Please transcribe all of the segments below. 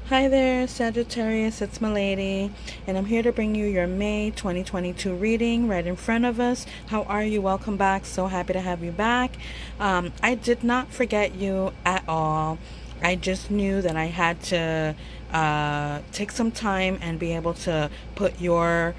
Hi there, Sagittarius, it's MILADY, and I'm here to bring you your May 2022 reading right in front of us. How are you? Welcome back. So happy to have you back. I did not forget you at all. I just knew that I had to take some time and be able to put your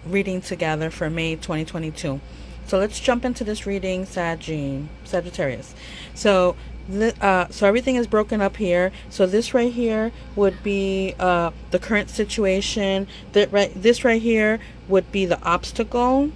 reading together for May 2022. So let's jump into this reading, Sagittarius. So everything is broken up here. So this right here would be the current situation. This right here would be the obstacle.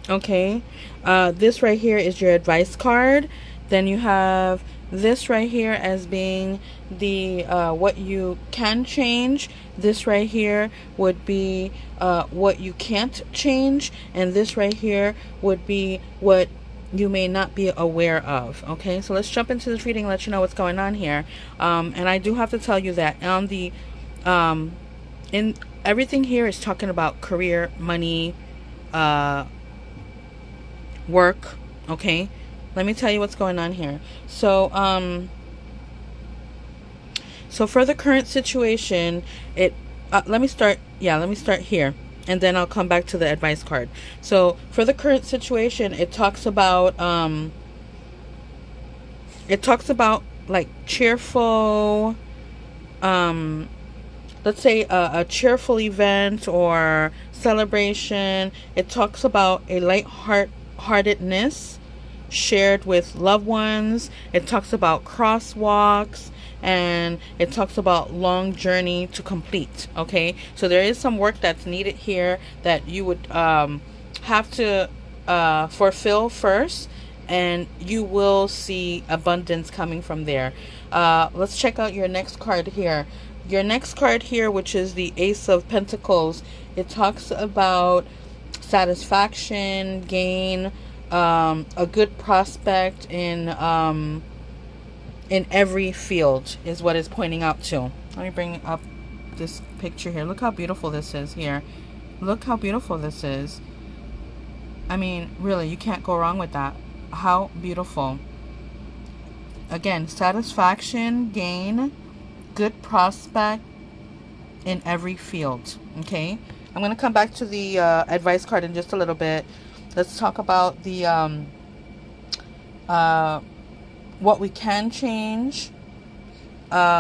Okay. This right here is your advice card. Then you have this right here as being the what you can change. This right here would be what you can't change, and this right here would be what you may not be aware of. Okay, so let's jump into this reading and let you know what's going on here. And I do have to tell you that on the in everything here is talking about career, money, work. Okay, let me tell you what's going on here. So so for the current situation, let me start here, and then I'll come back to the advice card. So for the current situation, it talks about like cheerful, let's say a cheerful event or celebration. It talks about a light-heartedness shared with loved ones. It talks about crosswalks, and it talks about long journey to complete. Okay, so there is some work that's needed here that you would have to fulfill first, and you will see abundance coming from there. Let's check out your next card here. Your next card here, which is the Ace of Pentacles, it talks about satisfaction, gain, a good prospect in every field is what it's pointing out to. Let me bring up this picture here. Look how beautiful this is here. Look how beautiful this is. I mean, really, you can't go wrong with that. How beautiful. Again, satisfaction, gain, good prospect in every field. Okay, I'm going to come back to the advice card in just a little bit. Let's talk about the what we can change,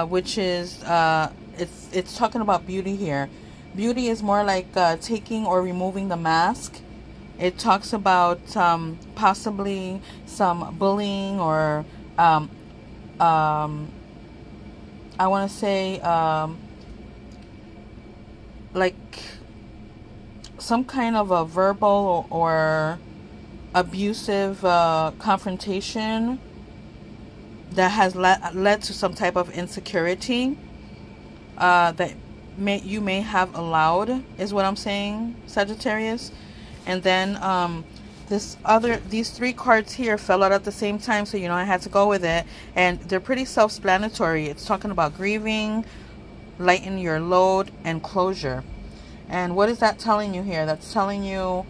which is it's talking about beauty here. Beauty is more like taking or removing the mask. It talks about possibly some bullying, or I want to say like some kind of a verbal or abusive confrontation that has led to some type of insecurity that you may have allowed, is what I'm saying, Sagittarius. And then these three cards here fell out at the same time, so I had to go with it, and they're pretty self-explanatory. It's talking about grieving, lighten your load, and closure. And what is that telling you here? That's telling you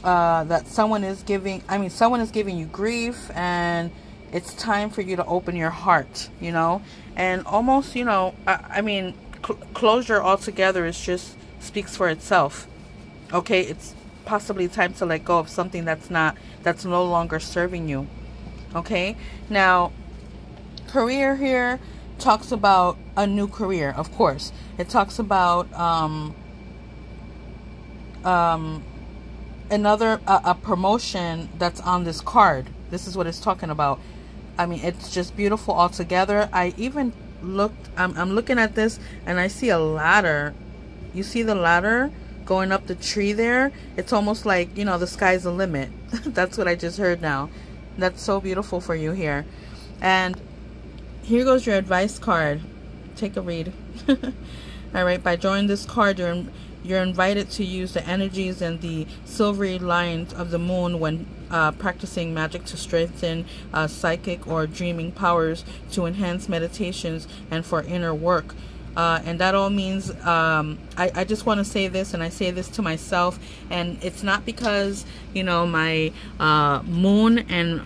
that someone is giving you grief, and it's time for you to open your heart, and almost, closure altogether is just speaks for itself. Okay, it's possibly time to let go of something that's no longer serving you. Okay, now career here talks about a new career. Of course, it talks about another promotion that's on this card. This is what it's talking about. I mean, it's just beautiful altogether. I even looked, I'm looking at this, and I see a ladder. You see the ladder going up the tree there? It's almost like, the sky's the limit. That's what I just heard now. That's so beautiful for you here. And here goes your advice card. Take a read. All right, by drawing this card, you're invited to use the energies and the silvery lines of the moon when practicing magic to strengthen psychic or dreaming powers, to enhance meditations, and for inner work. And that all means, I just want to say this, and I say this to myself, and it's not because, my moon and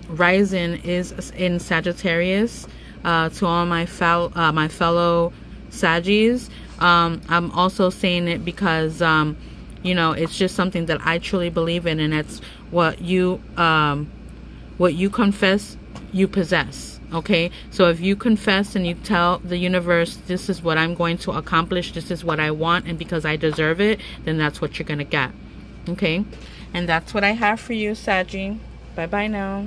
rising is in Sagittarius. to all my fellow Saggies. I'm also saying it because you know, it's just something that I truly believe in, and that's what you confess, you possess. Okay, so if you confess and you tell the universe, this is what I'm going to accomplish, this is what I want, and because I deserve it, then that's what you're gonna get. Okay, and that's what I have for you, Saggy. Bye bye now.